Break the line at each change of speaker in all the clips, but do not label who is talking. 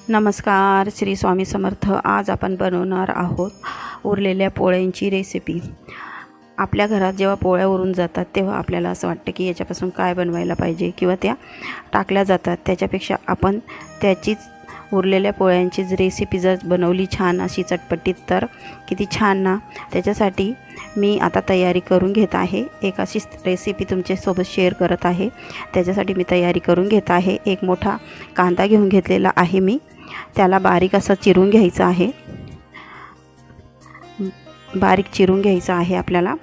नमस्कार, श्री स्वामी समर्थ. आज आपण बनवणार आहोत उरलेल्या पोळ्यांची रेसिपी. आपल्या घरात जेव्हा पोळ्या उरून जातात तेव्हा आपल्याला असं वाटतं की याच्यापासून काय बनवायला पाहिजे किंवा त्या टाकल्या जातात. त्याच्यापेक्षा आपण त्याचीच उरलेल्या पोळ्यांचीच रेसिपी जर बनवली छान अशी चटपटीत तर किती छान ना. त्याच्यासाठी मी आता तयारी करून घेत आहे. एक अशी रेसिपी तुमच्यासोबत शेअर करत आहे. त्याच्यासाठी मी तयारी करून घेत आहे. एक मोठा कांदा घेऊन घेतलेला आहे मी. त्याला बारीक असं चिरून घ्यायचं आहे. बारीक चिरून घ्यायचं आहे आपल्याला.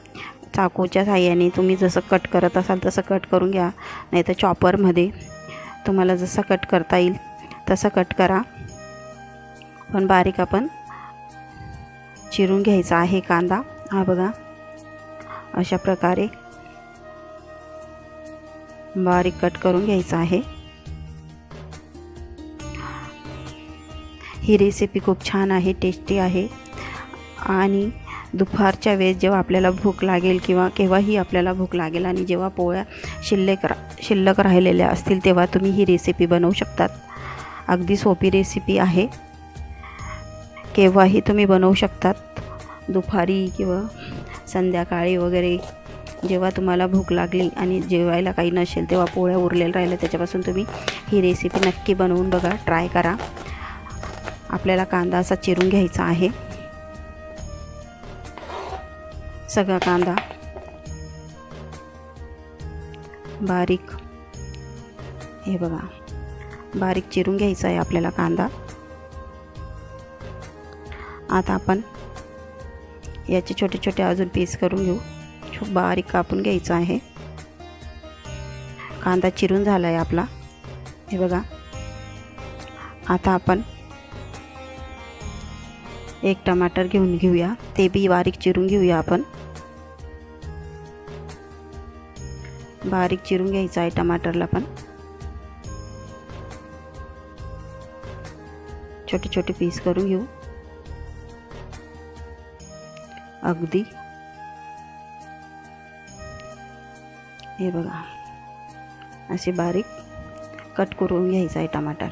चाकूच्या साहाय्याने तुम्ही जसं कट करत असाल तसं कट करून घ्या, नाही तर चॉपरमध्ये तुम्हाला जसं कट करता येईल तसं कट करा. पण बारीक आपण चिरून घ्यायचा आहे कांदा. हा बघा, अशा प्रकारे बारीक कट करून घ्यायचा आहे. ही रेसिपी खूप छान आहे, टेस्टी आहे. आणि दुपारच्या वेळेस जेव्हा आपल्याला भूक लागेल किंवा केव्हाही आपल्याला भूक लागेल आणि जेव्हा पोळ्या शिल्लक राहिलेल्या असतील तेव्हा तुम्ही ही रेसिपी बनवू शकतात. अगदी सोपी रेसिपी आहे. केव्हाही तुम्ही बनवू शकतात, दुपारी किंवा संध्याकाळी वगैरे. जेव्हा तुम्हाला भूक लागली आणि जेवायला काही नसेल तेव्हा पोळ्या उरलेल्या राहिल्या त्याच्यापासून तुम्ही ही रेसिपी नक्की बनवून बघा, ट्राय करा. आपल्याला कांदा असा चिरून घ्यायचा आहे. सगळा कांदा बारीक, हे बघा, बारीक चिरून घ्यायचा आहे आपल्याला कांदा. आता आपण याचे छोटे छोटे अजून पीस करून घेऊ. बारीक कापून घ्यायचं आहे. कांदा चिरून झाला आहे आपला, हे बघा. आता आपण एक टमाटर घेऊन घेऊया, ते बी बारीक चिरून घेऊया. आपण बारीक चिरून घ्यायचं आहे टमाटरला पण. छोटे छोटे पीस करून घेऊ. अगदी हे बघा, असे बारीक कट करून घ्यायचं आहे टमाटर.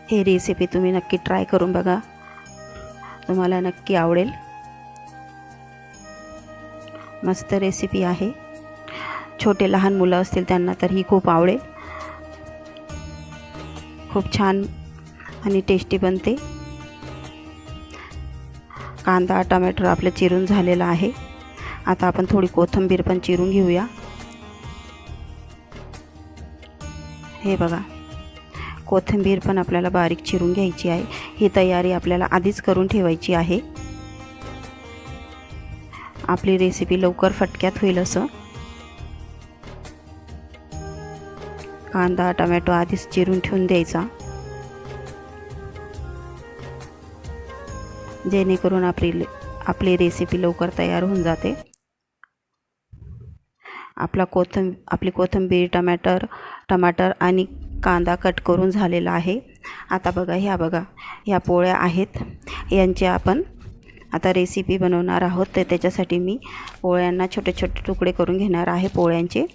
ही रेसिपी तुम्ही नक्की ट्राय करून बघा, तुम्हाला नक्की आवडेल. मस्त रेसिपी आहे. छोटे लहान मुलं असतील त्यांना तर ही खूप आवडेल. खूप छान आणि टेस्टी बनते. कांदा टमाटर आपलं चिरून झालेला आहे. आता आपण थोडी कोथिंबीर पण चिरून घेऊया. हे बघा, कोथिंबीर पण आपल्याला बारीक चिरून घ्यायची आहे. ही तयारी आपल्याला आधीच करून ठेवायची आहे. आपली रेसिपी लवकर फटक्यात होईल असं. कांदा टोमॅटो आधीच चिरून ठेवून द्यायचा, जेणेकरून आपली रेसिपी लवकर तयार होऊन जाते. आपली कोथिंबीर टमाटर आणि कांदा कट करून झालेला आहे. आता बघा, ह्या पोळ्या आहेत. यांचे आपण आता रेसिपी बनवणार आहोत. तर त्याच्यासाठी मी पोळ्यांना छोटे छोटे तुकडे करून घेणार आहे. पोळ्यांचे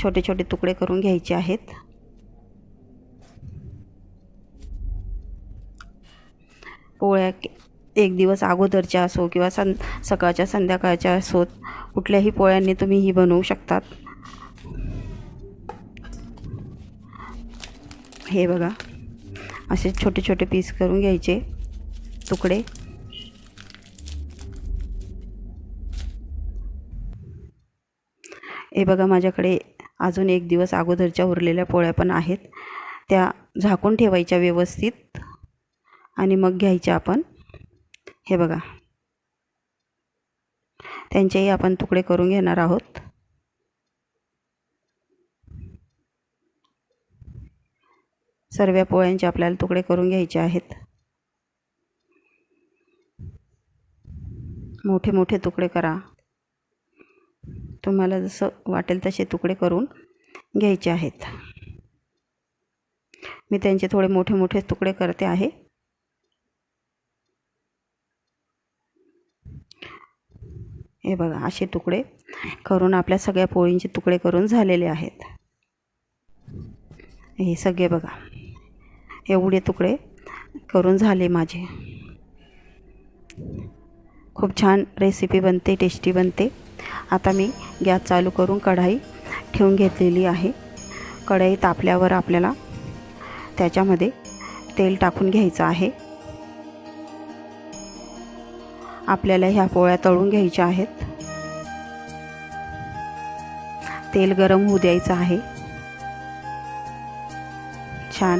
छोटे छोटे तुकडे करून घ्यायचे आहेत. पोळ्या एक दिवस अगोदरच्या असो किंवा सकाळच्या संध्याकाळच्या असोत, कुठल्याही पोळ्यांनी तुम्ही ही बनवू शकतात. हे बघा, असे छोटे छोटे पीस करून घ्यायचे तुकडे. हे बघा, माझ्याकडे अजून एक दिवस अगोदरच्या उरलेल्या पोळ्या पण आहेत. त्या झाकून ठेवायच्या व्यवस्थित आणि मग घ्यायच्या आपण. हे बघा, त्यांचेही आपण तुकडे करून घेणार आहोत. सर्व पोळ्यांचे आपल्याला तुकडे करून घ्यायचे आहेत. मोठे मोठे तुकडे करा. तुम्हाला जसं वाटेल तसे तुकडे करून घ्यायचे आहेत. मी त्यांचे थोडे मोठे मोठे तुकडे करते आहे. हे बघा असे तुकडे करून आपल्या सगळ्या पोळींचे तुकडे करून झालेले आहेत. हे सगळे बघा एवढे तुकडे करून झाले माझे. खूप छान रेसिपी बनते, टेस्टी बनते. आता मी गॅस चालू करून कढाई ठेवून घेतलेली आहे. कढई तापल्यावर आपल्याला त्याच्यामध्ये तेल टाकून घ्यायचं आहे. आपल्याला ह्या पोळ्या तळून घ्यायच्या आहेत. तेल गरम होऊ द्यायचं आहे छान.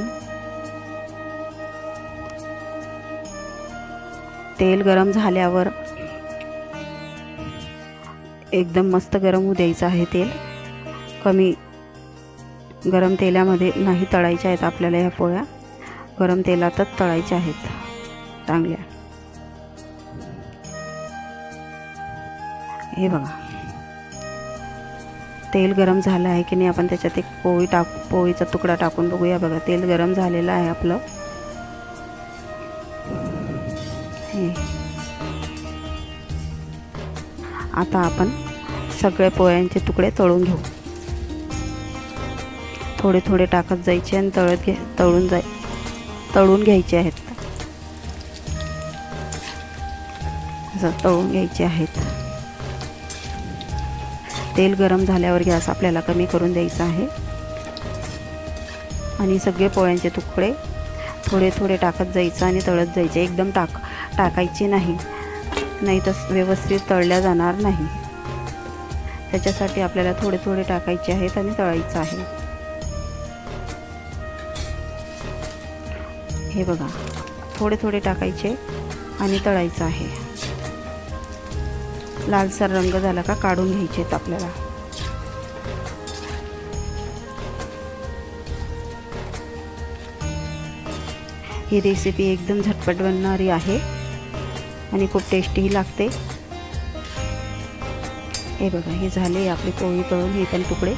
तेल गरम झाल्यावर एकदम मस्त गरम होऊ द्यायचं आहे. तेल कमी गरम तेलामध्ये नाही तळायच्या आहेत आपल्याला. ह्या पोळ्या गरम तेलातच तळायच्या आहेत चांगल्या. हे बघा तेल गरम झालं आहे की नाही. आपण त्याच्यात एक पोळीचा तुकडा टाकून बघूया. बघा तेल गरम झालेलं आहे आपलं. आता आपण सगळे पोळ्यांचे तुकडे तळून घेऊ. थोडे थोडे टाकत जायचे आणि तळून घ्यायचे आहेत. असं तळून घ्यायचे आहेत. तेल गरम झाल्यावर गॅस आपल्याला कमी करून द्यायचा आहे आणि सगळे पोळ्यांचे तुकडे थोडे थोडे टाकत जायचं आणि तळत जायचे. एकदम टाकायचे नाही, नाही तर व्यवस्थित तळल्या जाणार नाही. त्याच्यासाठी आपल्याला थोडे थोडे टाकायचे आहेत आणि तळायचं आहे. हे बघा थोडे थोडे टाकायचे आणि तळायचं आहे. लालसर रंग झाला का काढून घ्यायचे आहेत आपल्याला. ही रेसिपी एकदम झटपट बनणारी आहे आणि खूप टेस्टीही लागते. हे बघा हे झाले आपली पोळी तळून. हे पण तुकडे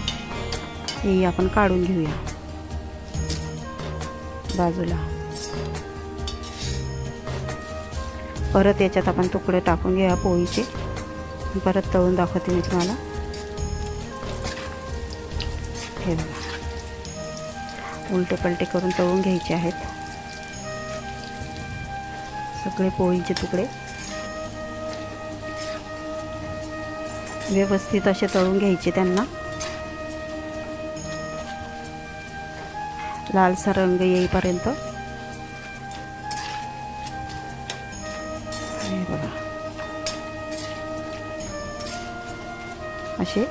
हे आपण काढून घेऊया बाजूला. परत याच्यात आपण तुकडे टाकून घेऊया पोळीचे. परत तळून दाखवते मी तुम्हाला. हे बघा उलटे पलटे करून तळून घ्यायचे आहेत सगळे पोळीचे तुकडे. व्यवस्थित असे तळून घ्यायचे त्यांना. लालसर रंग येईपर्यंत. हे बघा असे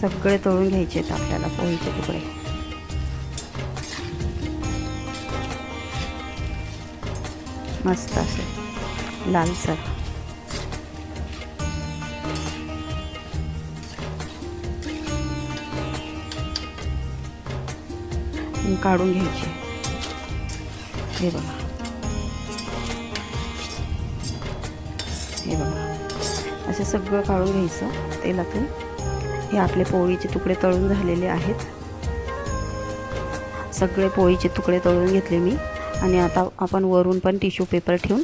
सगळे तळून घ्यायचे आहेत आपल्याला पोळीचे तुकडे. मस्त असे लालसर. काढून घ्यायचे. हे बघा हे बघा असे सगळं काढून घ्यायचं तेलातून. हे आपले पोळीचे तुकडे तळून झालेले आहेत. सगळे पोळीचे तुकडे तळून घेतले मी. आणि आता आपण वरून पण टिश्यू पेपर ठेवून,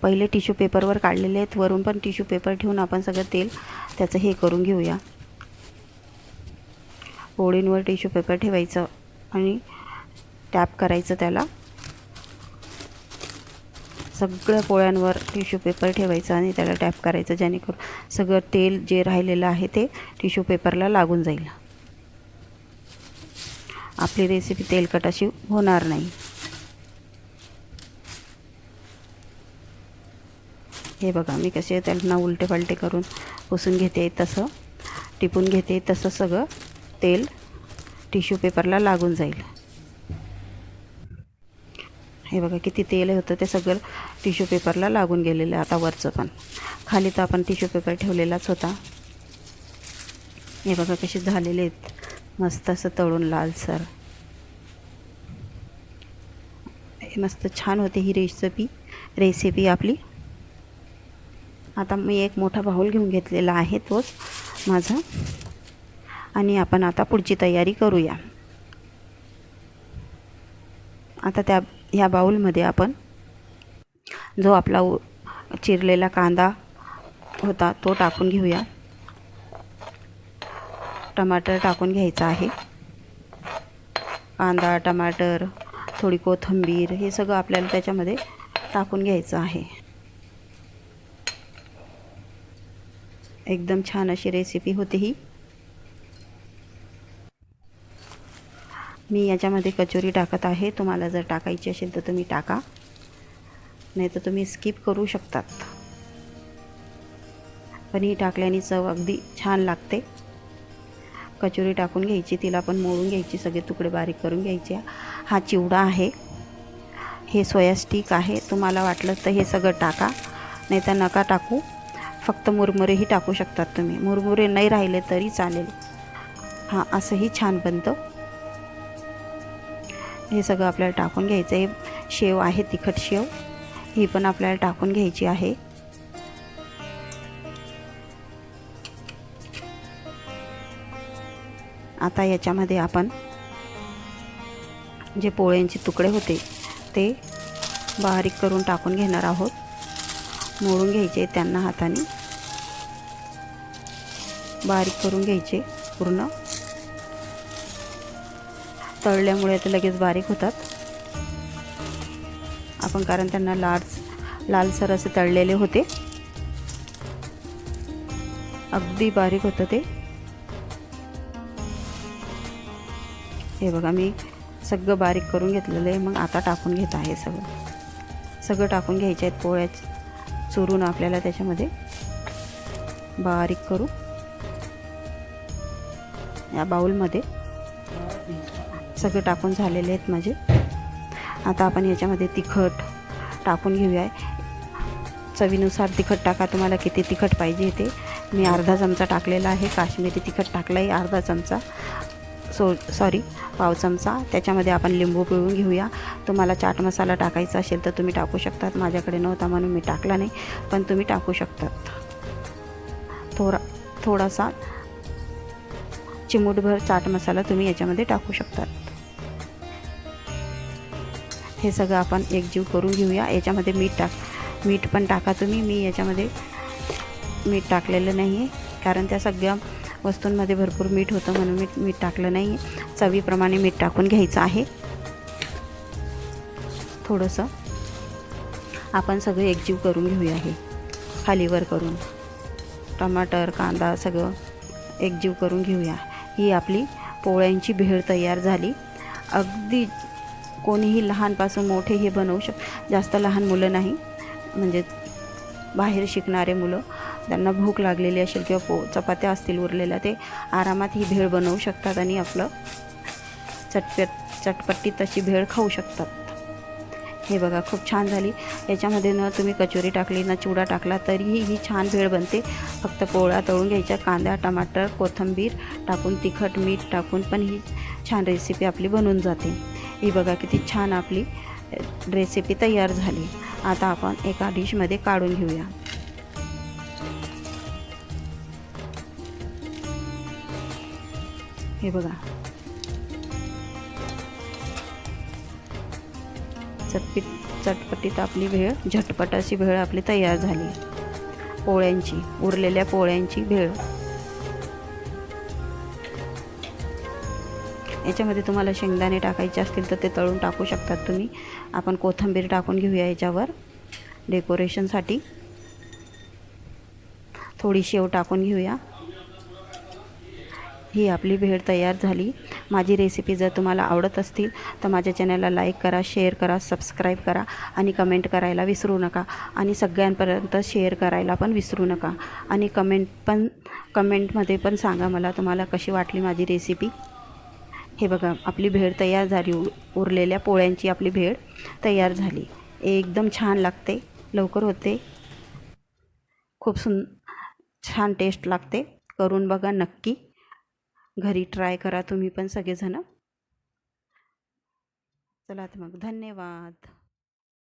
पहिले टिश्यू पेपरवर काढलेले आहेत, वरून पण टिश्यू पेपर ठेवून आपण सगळं तेल त्याचं हे करून घेऊया. पोळींवर टिश्यू पेपर ठेवायचं आणि टॅप करायचं त्याला. सगळ्या पोळ्यांवर टिश्यू पेपर ठेवायचं आणि त्याला टॅप करायचं, जेणेकरून सगळं तेल जे राहिलेलं आहे ते टिश्यू पेपरला लागून जाईल. आपली रेसिपी तेलकट अशी होणार नाही. हे बघा मी कसे त्यांना उलटे पालटे करून पुसून घेते, तसं टिपून घेते, तसं सगळं तेल टिश्यू पेपरला लागून जाईल. हे बघा किती तेल होतं ते सगळं टिश्यू पेपरला लागून गेलेलं आहे. आता वरचं पण, खाली तर आपण टिश्यू पेपर ठेवलेलाच होता. हे बघा कसे झालेले आहेत मस्त असं तळून लालसर. मस्त छान होते ही रेसिपी आपली. आता मी एक मोठा बाउल घेऊन घेतलेला आहे तोच माझा. आणि आपण आता पुढची तयारी करूया. आता ह्या बाउलमध्ये आपण जो आपला चिरलेला कांदा होता तो टाकून घेऊया. टमाटर टाकून घ्यायचा आहे. कांदा, टमाटर, थोडी कोथिंबीर हे सगळं आपल्याला त्याच्यामध्ये टाकून घ्यायचं आहे. एकदम छान अशी रेसिपी होते ही. मी याच्यामध्ये कचोरी टाकत आहे. तुम्हाला जर टाकायची असेल तर तुम्ही टाका, नाही तर तुम्ही स्किप करू शकतात. पण ही टाकल्याने चव अगदी छान लागते. कचोरी टाकून घ्यायची, तिला पण मोडून घ्यायची, सगळे तुकडे बारीक करून घ्यायचे. हा चिवडा आहे, हे सोया स्टिक आहे. तुम्हाला वाटलं तर हे सगळं टाका, नाही तर नका टाकू. फक्त मुरमुरेही टाकू शकतात तुम्ही. मुरमुरे नाही राहिले तरी चालेल. हां, असंही छान बनतं. हे सगळं आपल्याला टाकून घ्यायचं आहे. शेव आहे, तिखट शेव, ही पण आपल्याला टाकून घ्यायची आहे. आता याच्यामध्ये आपण जे पोळ्यांचे तुकडे होते ते बारीक करून टाकून घेणार आहोत. मोडून घ्यायचे, त्यांना हाताने बारीक करून घ्यायचे पूर्ण. तळल्यामुळे ते लगेच बारीक होतात आपण, कारण त्यांना लालसर असे तळलेले होते. अगदी बारीक होतं ते. हे बघा, मी सगळं बारीक करून घेतलेलं आहे. मग आता टाकून घेत आहे. सगळं टाकून घ्यायचे आहेत. पोळ्या चुरून आपल्याला त्याच्यामध्ये बारीक करू या बाउलमध्ये. सगळे टाकून झालेले आहेत माझे. आता आपण याच्यामध्ये तिखट टाकून घेऊया. चवीनुसार तिखट टाका, तुम्हाला किती तिखट पाहिजे ते. मी अर्धा चमचा टाकलेला आहे. काश्मीरी तिखट टाकलं आहे अर्धा चमचा, पाव चमचा. त्याच्यामध्ये आपण लिंबू पिळून घेऊया. तुम्हाला चाट मसाला टाकायचा असेल तर तुम्ही टाकू शकतात. माझ्याकडे नव्हता म्हणून मी टाकला नाही, पण तुम्ही टाकू शकतात. थोडासा चिमूटभर चाट मसाला तुम्ही याच्यामध्ये टाकू शकतात. हे सगळं आपण एकजीव करून घेऊया. याच्यामध्ये मीठ पण टाका तुम्ही. मी याच्यामध्ये मीठ टाकलेलं नाही आहे, कारण त्या सगळ्या वस्तूंमध्ये भरपूर मीठ होतं म्हणून मी मीठ टाकलं नाही आहे. चवीप्रमाणे मीठ टाकून घ्यायचं आहे. थोडंसं आपण सगळं एकजीव करून घेऊया. हे खालीवर करून टमाटर, कांदा सगळं एकजीव करून घेऊया. ही आपली पोळ्यांची भेळ तयार झाली. अगदी कोणीही लहानपासून मोठे हे बनवू जास्त लहान मुलं नाही, म्हणजे बाहेर शिकणारे मुलं, त्यांना भूक लागलेली असेल किंवा चपात्या असतील उरलेल्या, ते आरामात ही भेळ बनवू शकतात आणि आपलं चटपटीत अशी भेळ खाऊ शकतात. हे बघा, खूप छान झाली. याच्यामध्ये न तुम्ही कचोरी टाकली ना चिवडा टाकला तरीही ही छान भेळ बनते. फक्त पोळ्या तळून घ्यायच्या, कांदा, टमाटर, कोथिंबीर टाकून, तिखट मीठ टाकून पण ही छान रेसिपी आपली बनून जाते. ही बघा किती छान आपली रेसिपी तयार झाली. आता आपण एका डिशमध्ये काढून घेऊया. हे बघा, चटपटीत आपली भेळ, झटपट अशी भेळ आपली तयार झाली. उरलेल्या पोळ्यांची भेळ. याच्यामध्ये तुम्हाला शेंगदाणे टाकायचे असतील तर ते तळून टाकू शकतात तुम्ही. आपण कोथिंबीर टाकून घेऊया याच्यावर डेकोरेशनसाठी. थोडी शेव टाकून घेऊया. ही आपली भेळ तयार झाली. माझी रेसिपी जर तुम्हाला आवडत असतील तर माझ्या चॅनलला लाईक करा, शेअर करा, सबस्क्राईब करा आणि कमेंट करायला विसरू नका. आणि सगळ्यांपर्यंत शेअर करायला पण विसरू नका. आणि कमेंटमध्ये पण सांगा मला तुम्हाला कशी वाटली माझी रेसिपी. हे बघा, आपली भेळ तयार झाली. उरलेल्या पोळ्यांची आपली भेळ तयार झाली. एकदम छान लागते, लवकर होते, खूप छान टेस्ट लागते. करून बघा नक्की. घरी ट्राय करा तुम्ही पण सगळेजण. चला तर मग, धन्यवाद.